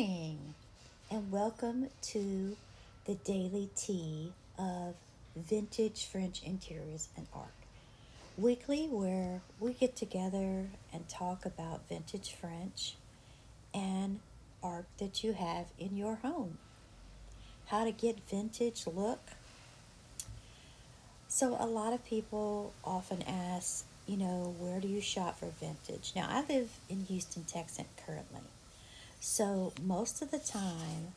morning, and welcome to the daily tea of vintage French interiors and art. Weekly, where we get together and talk about vintage French and art that you have in your home. How to get vintage look. So, a lot of people often ask, where do you shop for vintage? Now, I live in Houston, Texas currently. So, most of the time,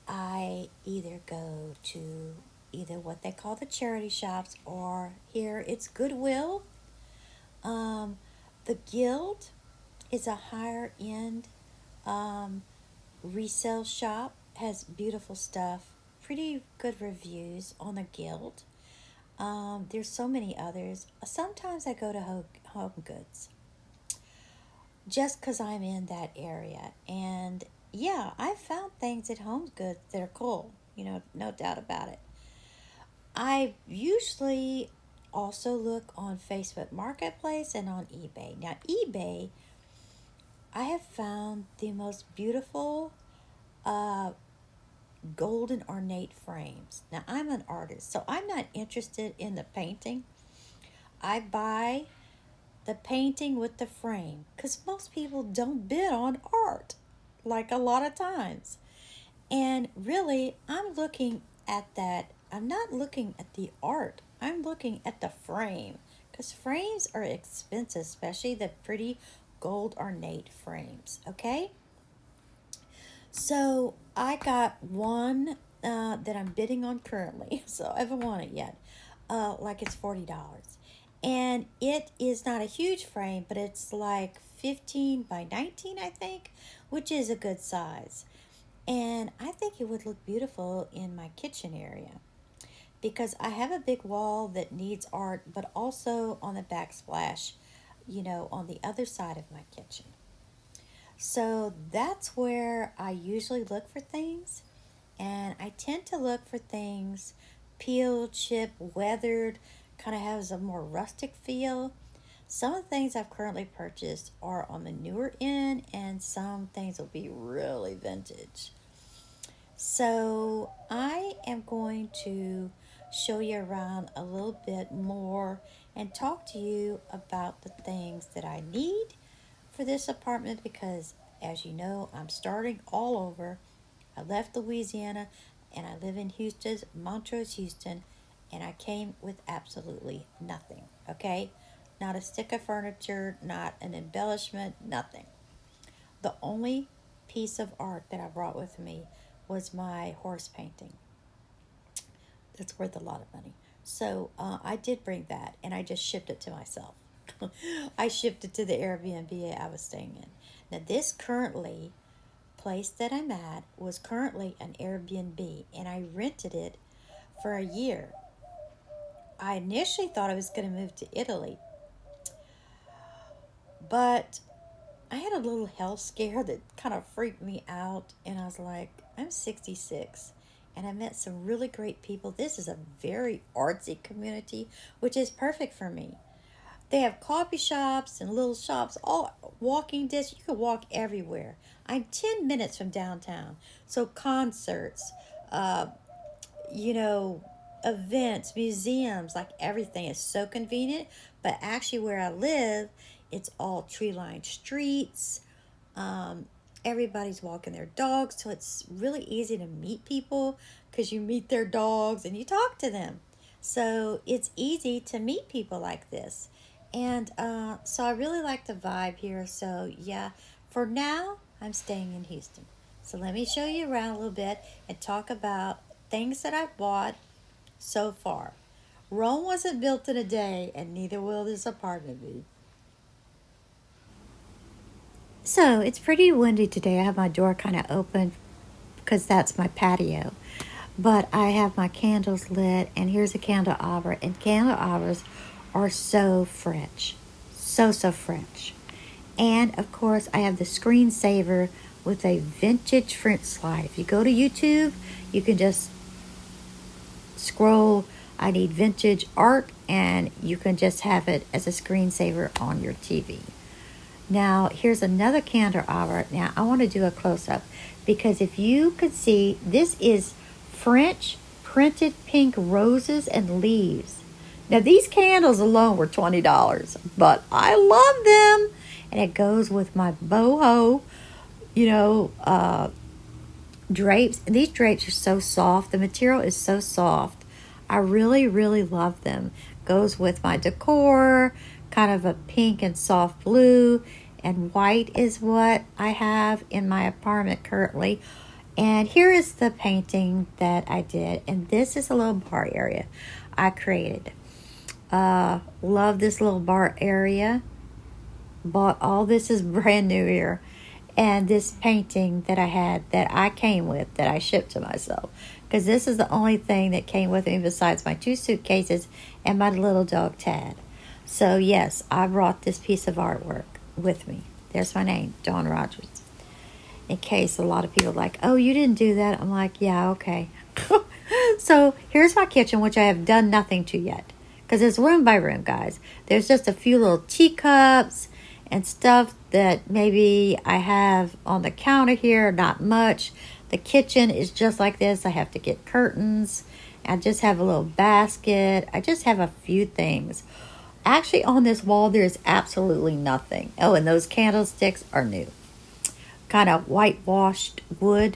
I either go to either what they call the charity shops or here it's Goodwill. Um, the Guild is a higher end um, resale shop, has beautiful stuff, pretty good reviews on the Guild. There's so many others. Sometimes I go to Home Goods just because I'm in that area. And yeah, I've found things at Home Goods that are cool, no doubt about it. I usually also look on Facebook Marketplace and on eBay. Now, eBay, I have found the most beautiful uh, golden ornate frames. Now, I'm an artist, so I'm not interested in the painting. I buy the painting with the frame because most people don't bid on art like a lot of times. And really, I'm looking at that. I'm not looking at the art. I'm looking at the frame because frames are expensive, especially the pretty gold ornate frames. Okay, so I got one that I'm bidding on currently, so I haven't won it yet. Like it's $40, and it is not a huge frame, but it's like 15 by 19, I think, which is a good size. And I think it would look beautiful in my kitchen area because I have a big wall that needs art, but also on the backsplash, on the other side of my kitchen. So that's where I usually look for things. And I tend to look for things peeled, chipped, weathered, kind of has a more rustic feel. Some of the things I've currently purchased are on the newer end, and some things will be really vintage. So I am going to show you around a little bit more and talk to you about the things that I need for this apartment because, as you know, I'm starting all over. I left Louisiana and I live in Houston, Montrose, Houston, and I came with absolutely nothing, okay? Not a stick of furniture, not an embellishment, nothing. The only piece of art that I brought with me was my horse painting. That's worth a lot of money. So I did bring that and I just shipped it to myself. I shipped it to the Airbnb I was staying in. Now, this currently place that I'm at was currently an Airbnb and I rented it for a year. I initially thought I was going to move to Italy, but I had a little health scare that kind of freaked me out, and I was like, I'm 66 and I met some really great people. This is a very artsy community, which is perfect for me. They have coffee shops and little shops, all walking distance. You can walk everywhere. I'm 10 minutes from downtown. So concerts, uh, you know, events, museums, like everything is so convenient. But actually, where I live, it's all tree lined streets. Um, Everybody's walking their dogs, so it's really easy to meet people because you meet their dogs and you talk to them. So it's easy to meet people like this. And so I really like the vibe here. So, yeah, for now, I'm staying in Houston. So let me show you around a little bit and talk about things that I've bought so far. Rome wasn't built in a day, and neither will this apartment be. So it's pretty windy today. I have my door kind of open because that's my patio. But I have my candles lit, and here's a candelabra. And candelabras are so French. So, so French. And of course, I have the screensaver with a vintage French slide. If you go to YouTube, you can just scroll, I need vintage art, and you can just have it as a screensaver on your TV. Now, here's another candelabra. Now, I want to do a close up because if you could see, this is French printed pink roses and leaves. Now, these candles alone were $20, but I love them. And it goes with my boho, you know, drapes. These drapes are so soft. The material is so soft. I really, really love them. Goes with my decor, kind of a pink and soft blue, and white is what I have in my apartment currently. And here is the painting that I did, and this is a little bar area I created. Love this little bar area. Bought all this is brand new here, and this painting that I had that I came with that I shipped to myself because this is the only thing that came with me besides my 2 suitcases and my little dog Tad. So yes, I brought this piece of artwork with me. There's my name, Dawn Rogers. In case a lot of people are like, oh, you didn't do that. I'm like, yeah, okay. So here's my kitchen, which I have done nothing to yet because it's room by room, guys. There's just a few little teacups and stuff that maybe I have on the counter here, not much. The kitchen is just like this. I have to get curtains. I just have a little basket. I just have a few things. Actually, on this wall, there's absolutely nothing. Oh, and those candlesticks are new. Kind of whitewashed wood.